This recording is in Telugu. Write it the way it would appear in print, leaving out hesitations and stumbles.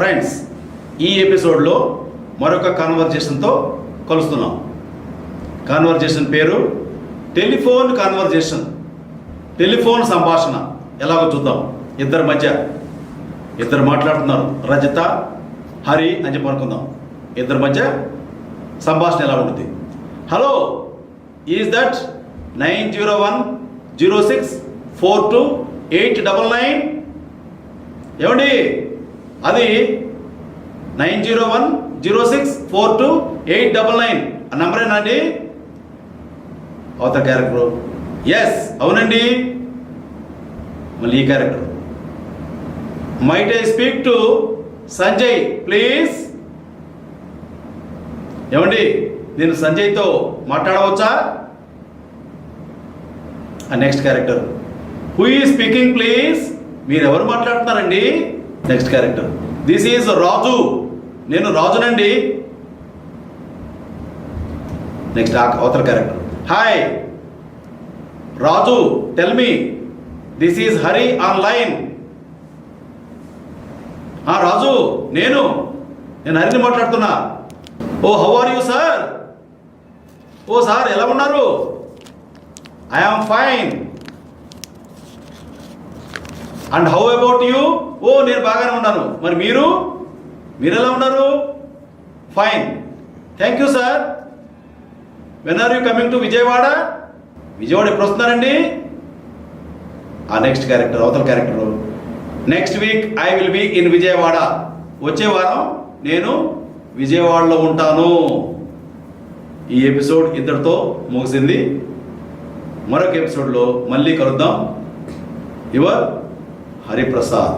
ఫ్రెండ్స్, ఈ ఎపిసోడ్లో మరొక కాన్వర్జేషన్తో కలుస్తున్నాం. కాన్వర్జేషన్ పేరు టెలిఫోన్ కాన్వర్జేషన్. టెలిఫోన్ సంభాషణ ఎలాగో చూద్దాం. ఇద్దరు మాట్లాడుతున్నారు, రజిత హరి అని చెప్పి అనుకుందాం. ఇద్దరి మధ్య సంభాషణ ఎలా ఉంటుంది? Hello, is that 9010642899? ఏమండి, అది 9010642899 ఆ నెంబరేనా అండి? అవతల క్యారెక్టర్ ఎస్ అవునండి. మళ్ళీ ఈ character might I speak to Sanjay please? ఏమండి, నేను సంజయ్తో మాట్లాడవచ్చా? Next character who is speaking please? మీరు ఎవరు మాట్లాడుతున్నారండి? Next character this is Raju, నేను రాజునండి. నెక్స్ట్ అవతల character hi Raju, tell me this is Hari online. Raju, నేను హరిని మాట్లాడుతున్నా. Oh how are you sir? Oh sir, ఎలా ఉన్నారు? I am fine. And how about you? Oh, నేను బాగానే ఉన్నాను. మరి మీరు ఎలా ఉన్నారు? Fine, thank you sir. When are you coming to Vijayawada? Vijayawada ఎప్పుడు వస్తున్నారండి? నెక్స్ట్ క్యారెక్టర్ అవతల character next week I will be in Vijayawada. వచ్చే వారం నేను విజయవాడలో ఉంటాను. ఈ ఎపిసోడ్ ఇద్దరితో ముగిసింది. మరొక ఎపిసోడ్లో మళ్ళీ కలుద్దాం. యువర్ హరిప్రసాద్.